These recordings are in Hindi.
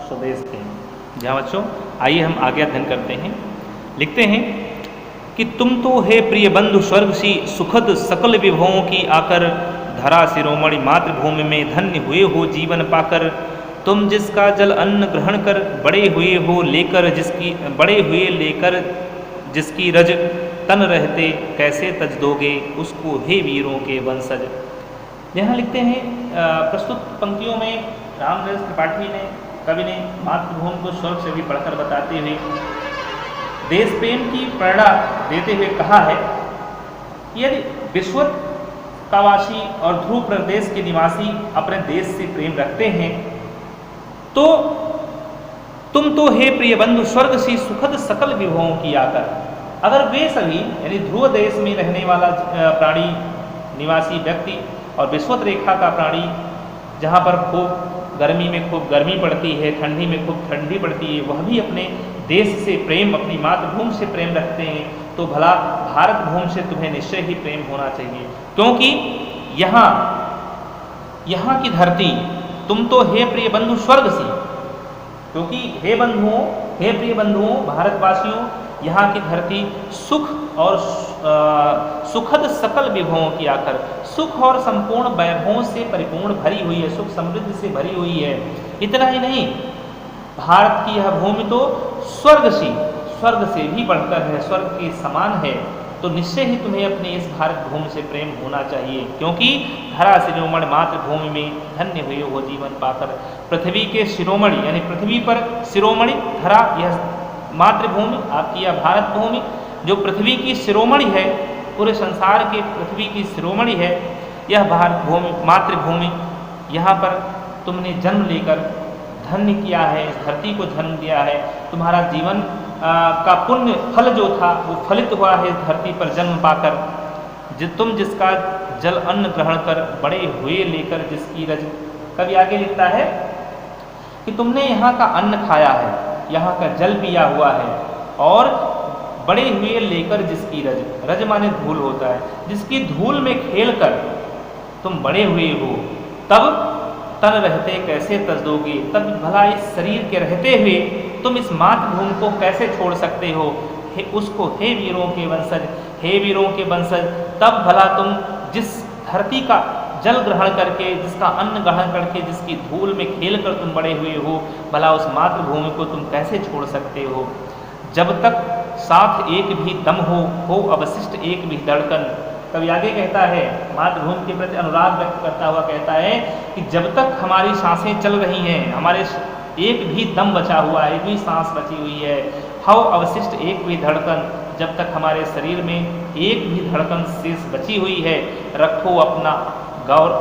स्वदेश प्रेम। जहाँ बच्चों आइए हम आगे अध्ययन करते हैं। लिखते हैं कि तुम तो हे प्रिय बंधु स्वर्ग सी सुखद सकल विभवों की आकर, धरा शिरोमणि मातृभूमि में धन्य हुए हो जीवन पाकर। तुम जिसका जल अन्न ग्रहण कर बड़े हुए हो लेकर, जिसकी रज तन रहते कैसे तज दोगे उसको हे वीरों के वंशज। यहाँ लिखते हैं प्रस्तुत पंक्तियों में रामनरेश त्रिपाठी ने कवि ने मातृभूमि को स्वर्ग से भी बढ़कर बताते हुए देश प्रेम की प्रेरणा देते हुए कहा है कि यदि विश्वत का वासी और ध्रुव प्रदेश के निवासी अपने देश से प्रेम रखते हैं तो तुम तो हे प्रिय बंधु स्वर्ग सी सुखद सकल विभवों की आकर, अगर वे सभी यानी ध्रुव देश में रहने वाला प्राणी निवासी व्यक्ति और विश्वत रेखा का प्राणी जहाँ पर खूब गर्मी में खूब गर्मी पड़ती है, ठंडी में खूब ठंडी पड़ती है, वह भी अपने देश से प्रेम, अपनी मातृभूमि से प्रेम रखते हैं, तो भला भारत भूमि से तुम्हें निश्चय ही प्रेम होना चाहिए। क्योंकि यहाँ की धरती, तुम तो हे प्रिय बंधु स्वर्ग सी, क्योंकि हे प्रिय बंधुओं भारतवासियों, यहाँ की धरती सुख और सुखद सकल विभवों की आकर, सुख और संपूर्ण वैभवों से परिपूर्ण भरी हुई है, सुख समृद्धि से भरी हुई है। इतना ही नहीं, भारत की यह भूमि तो स्वर्ग से भी बढ़कर है, स्वर्ग के समान है। तो निश्चय ही तुम्हें अपने इस भारत भूमि से प्रेम होना चाहिए, क्योंकि धरा शिरोमणि मातृभूमि में धन्य हुए हो जीवन पाकर। पृथ्वी के शिरोमणि यानी पृथ्वी पर शिरोमणि धरा, यह मातृभूमि आपकी यह भारत भूमि जो पृथ्वी की शिरोमणि है, पूरे संसार के पृथ्वी की शिरोमणि है, यह भारत भूमि मातृभूमि, यहाँ पर तुमने जन्म लेकर धन्य किया है, इस धरती को जन्म दिया है। तुम्हारा जीवन का पुण्य फल जो था वो फलित हुआ है इस धरती पर जन्म पाकर। तुम जिसका जल अन्न ग्रहण कर बड़े हुए लेकर जिसकी रज, कभी आगे लिखता है कि तुमने यहाँ का अन्न खाया है, यहाँ का जल पिया हुआ है, और बड़े हुए लेकर जिसकी रज माने धूल होता है, जिसकी धूल में खेल कर तुम बड़े हुए हो, तब तन रहते कैसे तज दोगे, तब भला इस शरीर के रहते हुए तुम इस मातृभूमि को कैसे छोड़ सकते हो। उसको हे वीरों के वंशज, हे वीरों के वंशज, तब भला तुम जिस धरती का जल ग्रहण करके, जिसका अन्न ग्रहण करके, जिसकी धूल में खेल कर तुम बड़े हुए हो, भला उस मातृभूमि को तुम कैसे छोड़ सकते हो। जब तक साथ एक भी दम हो अवशिष्ट एक भी धड़कन। कभी आगे कहता है, मातृभूमि के प्रति अनुराग व्यक्त करता हुआ कहता है कि जब तक हमारी सांसें चल रही हैं, हमारे एक भी दम बचा हुआ है, एक भी सांस बची हुई है, हव अवशिष्ट एक भी धड़कन, जब तक हमारे शरीर में एक भी धड़कन शेष बची हुई है, रखो अपना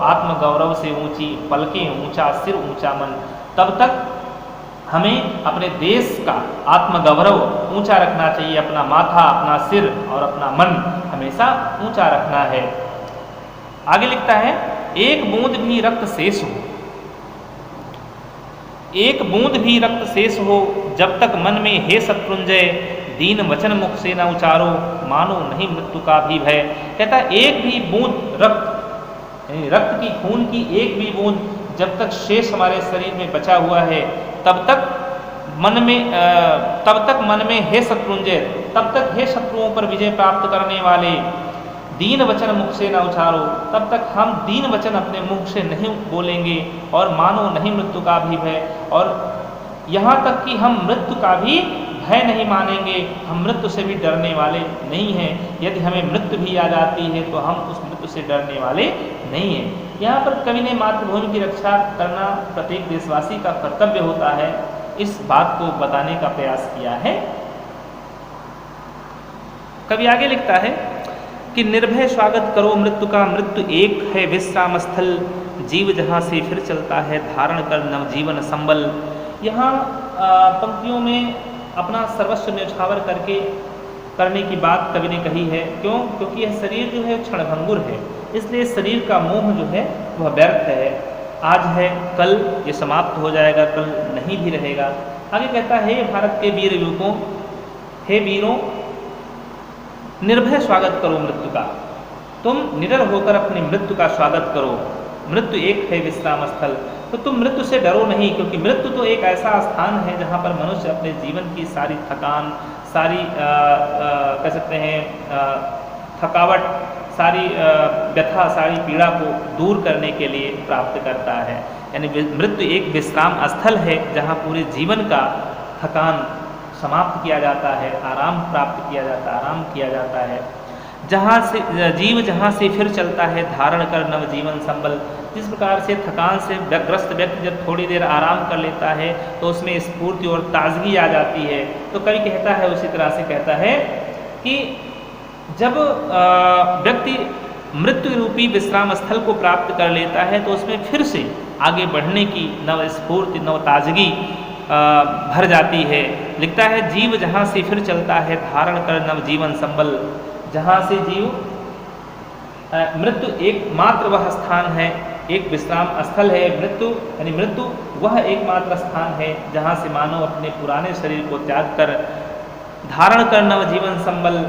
आत्मगौरव से ऊंची पलकें, ऊंचा सिर ऊंचा मन। तब तक हमें अपने देश का आत्मगौरव ऊंचा रखना चाहिए, अपना माथा, अपना सिर और अपना मन हमेशा ऊंचा रखना है। आगे लिखता है, एक बूंद भी रक्त शेष हो, एक बूंद भी रक्त शेष हो, जब तक मन में हे शत्रुंजय दीन वचन मुख से न उचारो, मानो नहीं मृत्यु का भी भय। कहता है एक भी बूंद रक्त की, खून की एक भी बूंद जब तक शेष हमारे शरीर में बचा हुआ है, तब तक मन में हे शत्रुंजय, तब तक हे शत्रुओं पर विजय प्राप्त करने वाले, दीन वचन मुख से न उछारो, तब तक हम दीन वचन अपने मुख से नहीं बोलेंगे, और मानो नहीं मृत्यु का भी भय, और यहाँ तक कि हम मृत्यु का भी भय नहीं मानेंगे, हम मृत्यु से भी डरने वाले नहीं हैं। यदि हमें मृत्यु भी आ जाती है तो हम उस मृत्यु से डरने वाले नहीं हैं। यहाँ पर कवि ने मातृभूमि की रक्षा करना प्रत्येक देशवासी का कर्तव्य होता है, इस बात को बताने का प्रयास किया है। कवि आगे लिखता है कि निर्भय स्वागत करो मृत्यु का, मृत्यु एक है विश्राम स्थल, जीव जहाँ से फिर चलता है धारण कर नवजीवन संबल। यहाँ पंक्तियों में अपना सर्वस्व न्यौछावर करने की बात कवि ने कही है। क्यों? क्योंकि यह शरीर जो है क्षणभंगुर है, इसलिए शरीर का मोह जो है वह व्यर्थ है। आज है, कल ये समाप्त हो जाएगा, कल नहीं भी रहेगा। आगे कहता है, हे भारत के वीर युवकों, हे वीरों, निर्भय स्वागत करो मृत्यु का, तुम निडर होकर अपनी मृत्यु का स्वागत करो। मृत्यु एक है विश्राम स्थल। तो तुम मृत्यु से डरो नहीं, क्योंकि मृत्यु तो एक ऐसा स्थान है जहाँ पर मनुष्य अपने जीवन की सारी थकान, सारी कह सकते हैं थकावट, सारी व्यथा, सारी पीड़ा को दूर करने के लिए प्राप्त करता है। यानी मृत्यु एक विश्राम स्थल है जहाँ पूरे जीवन का थकान समाप्त किया जाता है, आराम प्राप्त किया जाता है, आराम किया जाता है। जहाँ से जीव जहाँ से फिर चलता है धारण कर नव जीवन संबल। जिस प्रकार से थकान से ग्रस्त व्यक्ति जब थोड़ी देर आराम कर लेता है तो उसमें स्फूर्ति और ताजगी आ जाती है। तो कवि कहता है, उसी तरह से कहता है कि जब व्यक्ति मृत्यु रूपी विश्राम स्थल को प्राप्त कर लेता है तो उसमें फिर से आगे बढ़ने की नव स्फूर्ति, नव ताजगी भर जाती है। लिखता है, जीव जहाँ से फिर चलता है धारण कर नव जीवन संबल। जहाँ से जीव मृत्यु एकमात्र वह स्थान है, एक विश्राम स्थल है। मृत्यु यानी मृत्यु वह एकमात्र स्थान है जहाँ से मानव अपने पुराने शरीर को त्याग कर धारण कर नव जीवन संबल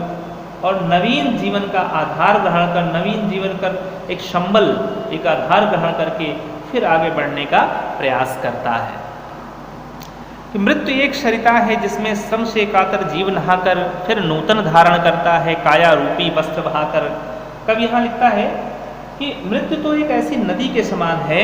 और नवीन जीवन का आधार ग्रहण कर, नवीन जीवन कर एक संबल, एक आधार ग्रहण करके फिर आगे बढ़ने का प्रयास करता है। कि मृत्यु एक सरिता है जिसमें श्रम से कातर जीव नहाकर फिर नूतन धारण करता है काया रूपी वस्त्र बहाकर। कब यहाँ लिखता है कि मृत्यु तो एक ऐसी नदी के समान है,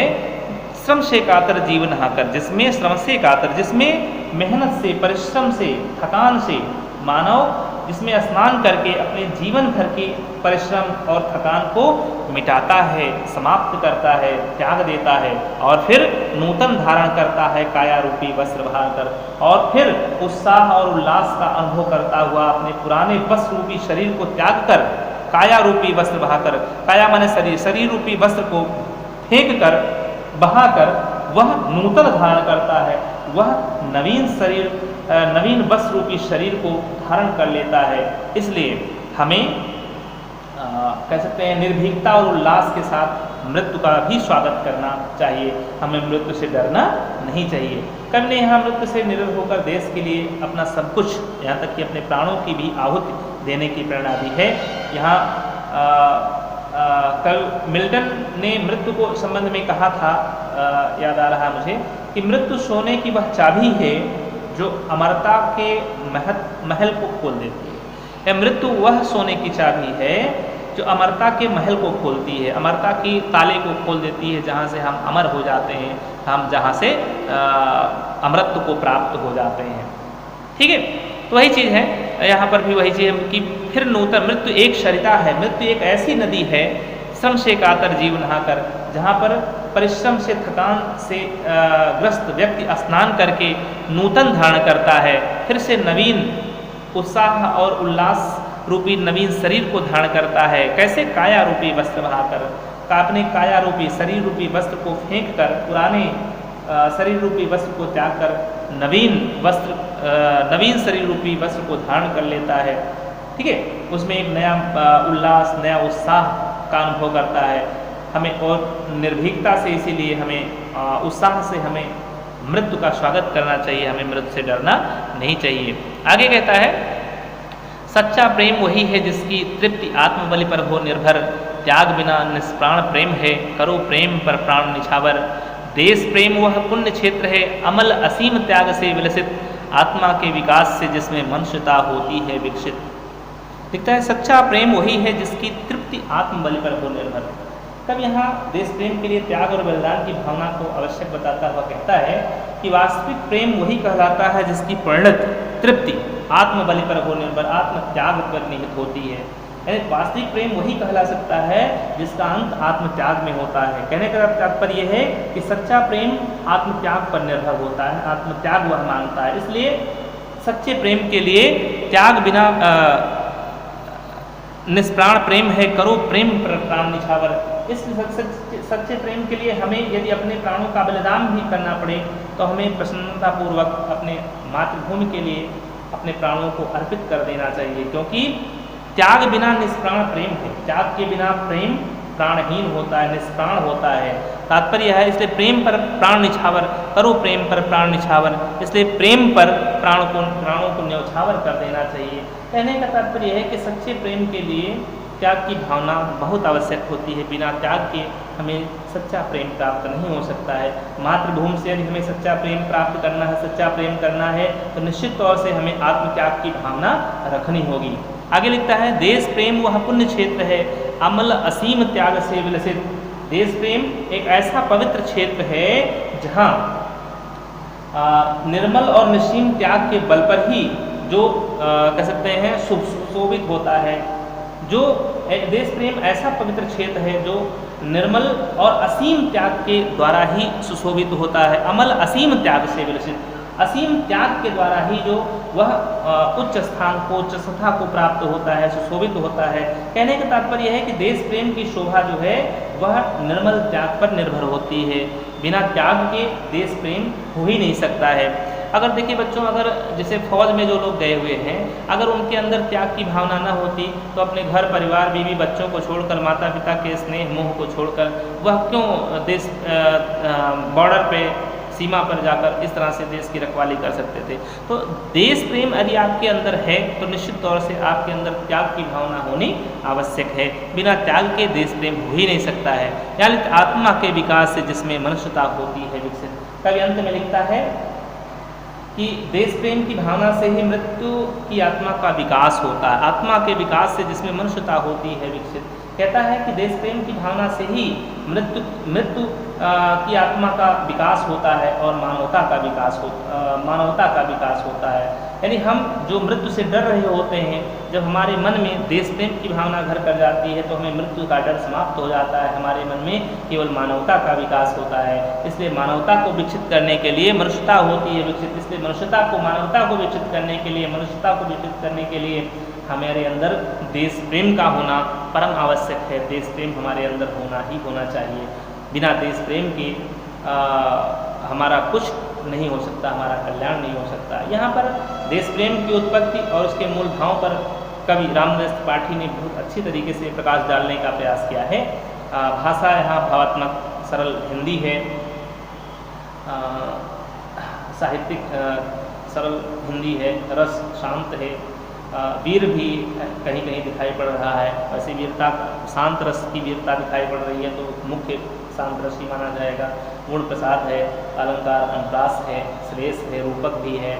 श्रम से कातर जीव नहाकर, जिसमें श्रम से कातर, जिसमें मेहनत से, परिश्रम से, थकान से मानव जिसमें स्नान करके अपने जीवन भर के परिश्रम और थकान को मिटाता है, समाप्त करता है, त्याग देता है और फिर नूतन धारण करता है काया रूपी वस्त्र बहाकर, और फिर उत्साह और उल्लास का अनुभव करता हुआ अपने पुराने वस्त्र रूपी शरीर को त्याग कर काया रूपी वस्त्र बहाकर, काया माने शरीर, शरीर रूपी वस्त्र को फेंक कर, बहाकर वह नूतन धारण करता है, वह नवीन शरीर, नवीन वस्त्र रूपी शरीर को धारण कर लेता है। इसलिए हमें कह सकते हैं निर्भीकता और उल्लास के साथ मृत्यु का भी स्वागत करना चाहिए। हमें मृत्यु से डरना नहीं चाहिए। कवि ने यहाँ मृत्यु से निडर होकर देश के लिए अपना सब कुछ, यहाँ तक कि अपने प्राणों की भी आहुति देने की प्रेरणा दी है। यहाँ कल मिल्टन ने मृत्यु को संबंध में कहा था, याद आ रहा मुझे, कि मृत्यु सोने की वह चाबी है जो अमरता के महल को खोल देती है। यह मृत्यु वह सोने की चाबी है जो अमरता के महल को खोलती है, अमरता की ताले को खोल देती है, जहाँ से हम अमर हो जाते हैं, हम जहाँ से अमरत्व को प्राप्त हो जाते हैं। ठीक है, तो वही चीज़ है, यहाँ पर भी वही चीज़ है कि फिर नूतन, मृत्यु एक सरिता है, मृत्यु एक ऐसी नदी है, श्रम से कातर जीव नहाकर, जहाँ पर परिश्रम से, थकान से ग्रस्त व्यक्ति स्नान करके नूतन धारण करता है, फिर से नवीन उत्साह और उल्लास रूपी नवीन शरीर को धारण करता है। कैसे? काया रूपी वस्त्र बहाकर, अपने काया रूपी शरीर रूपी वस्त्र को फेंक कर, पुराने शरीर रूपी वस्त्र को त्याग कर नवीन वस्त्र, नवीन शरीर रूपी वस्त्र को धारण कर लेता है। ठीक है, उसमें एक नया उल्लास, नया उत्साह का अनुभव करता है। हमें और निर्भीकता से, इसीलिए हमें उत्साह से हमें मृत्यु का स्वागत करना चाहिए, हमें मृत्यु से डरना नहीं चाहिए। आगे कहता है, सच्चा प्रेम वही है जिसकी तृप्ति आत्मबलि पर हो निर्भर, त्याग बिना निष्प्राण प्रेम है, करो प्रेम पर प्राण निछावर। देश प्रेम वह पुण्य क्षेत्र है, अमल असीम त्याग से विलसित, आत्मा के विकास से जिसमें मनुष्यता होती है विकसित। दिखता है, सच्चा प्रेम वही है जिसकी तृप्ति आत्मबलि पर हो निर्भर। तब यहाँ देश प्रेम के लिए त्याग और बलिदान की भावना को आवश्यक बताता हुआ कहता है कि वास्तविक प्रेम वही कहलाता है जिसकी परिणत तृप्ति आत्मबलि पर हो निर्भर, आत्म त्याग पर निहित होती है। यानी वास्तविक प्रेम वही कहला सकता है जिसका अंत आत्मत्याग में होता है। कहने का तात्पर्य यह है कि सच्चा प्रेम आत्मत्याग पर निर्भर होता है, आत्मत्याग वह मांगता है। इसलिए सच्चे प्रेम के लिए त्याग बिना निष्प्राण प्रेम है, करो प्रेम पर प्राण निछावर। इस सच्चे प्रेम के लिए हमें यदि अपने प्राणों का बलिदान भी करना पड़े तो हमें प्रसन्नतापूर्वक अपने मातृभूमि के लिए अपने प्राणों को अर्पित कर देना चाहिए, क्योंकि त्याग बिना निष्प्राण प्रेम है। त्याग के बिना प्रेम प्राणहीन होता है, निष्प्राण होता है। तात्पर्य है, इसलिए प्रेम पर प्राण निछावर, करो प्रेम पर प्राण निछावर। इसलिए प्रेम पर प्राणों को न्यौछावर कर देना चाहिए। कहने का तात्पर्य है कि सच्चे प्रेम के लिए त्याग की भावना बहुत आवश्यक होती है। बिना त्याग के हमें सच्चा प्रेम प्राप्त नहीं हो सकता है। मातृभूमि से यदि हमें सच्चा प्रेम प्राप्त करना है, सच्चा प्रेम करना है, तो निश्चित तौर से हमें आत्मत्याग की भावना रखनी होगी। आगे लिखता है, देश प्रेम वह पुण्य क्षेत्र है, अमल असीम त्याग से विलसित। देश प्रेम एक ऐसा पवित्र क्षेत्र है जहाँ निर्मल और निश्चिम त्याग के बल पर ही जो कह सकते हैं सुशोभित होता है। जो देश प्रेम ऐसा पवित्र क्षेत्र है जो निर्मल और असीम त्याग के द्वारा ही सुशोभित होता है। अमल असीम त्याग से विलसित, असीम त्याग के द्वारा ही जो वह उच्च स्थान को, उच्च सत्ता को प्राप्त होता है, सुशोभित होता है। कहने का तात्पर्य है कि देश प्रेम की शोभा जो है वह निर्मल त्याग पर निर्भर होती है। बिना त्याग के देश प्रेम हो ही नहीं सकता है। अगर देखिए बच्चों, अगर जैसे फौज में जो लोग गए हुए हैं, अगर उनके अंदर त्याग की भावना न होती तो अपने घर परिवार बीवी बच्चों को छोड़कर, माता पिता के स्नेह मोह को छोड़कर वह क्यों देश बॉर्डर पे, सीमा पर जाकर इस तरह से देश की रखवाली कर सकते थे। तो देश प्रेम यदि आपके अंदर है तो निश्चित तौर से आपके अंदर त्याग की भावना होनी आवश्यक है। बिना त्याग के देश प्रेम हो ही नहीं सकता है। यानी आत्मा के विकास से जिसमें मनुष्यता होती है विकसित। कवि अंत में लिखता है कि देश प्रेम की भावना से ही मृत्यु की आत्मा का विकास होता है। आत्मा के विकास से जिसमें मनुष्यता होती है विकसित। कहता है कि देश प्रेम की भावना से ही मृत्यु की आत्मा का विकास होता है और मानवता का विकास होता है। यानी हम जो मृत्यु से डर रहे होते हैं, जब हमारे मन में देश प्रेम की भावना घर कर जाती है तो हमें मृत्यु का डर समाप्त हो जाता है। हमारे मन में केवल मानवता का विकास होता है। इसलिए मानवता को विकसित करने के लिए मनुष्यता होती है विकसित। इसलिए मानवता को विकसित करने के लिए, मनुष्यता को विकसित करने के लिए हमारे अंदर देश प्रेम का होना परम आवश्यक है। देश प्रेम हमारे अंदर होना ही होना चाहिए। बिना देश प्रेम के हमारा कुछ नहीं हो सकता, हमारा कल्याण नहीं हो सकता। यहाँ पर देश प्रेम की उत्पत्ति और उसके मूल भाव पर कवि रामदास त्रिपाठी ने बहुत अच्छी तरीके से प्रकाश डालने का प्रयास किया है। भाषा यहाँ भावात्मक सरल हिंदी है, साहित्यिक सरल हिंदी है, रस शांत है, वीर भी कहीं कहीं दिखाई पड़ रहा है। वैसे वीरता, शांत रस की वीरता दिखाई पड़ रही है तो मुख्य शांत रस ही माना जाएगा। गुण प्रसाद है, अलंकार अनुप्रास है, श्रेष्ठ है, रूपक भी है।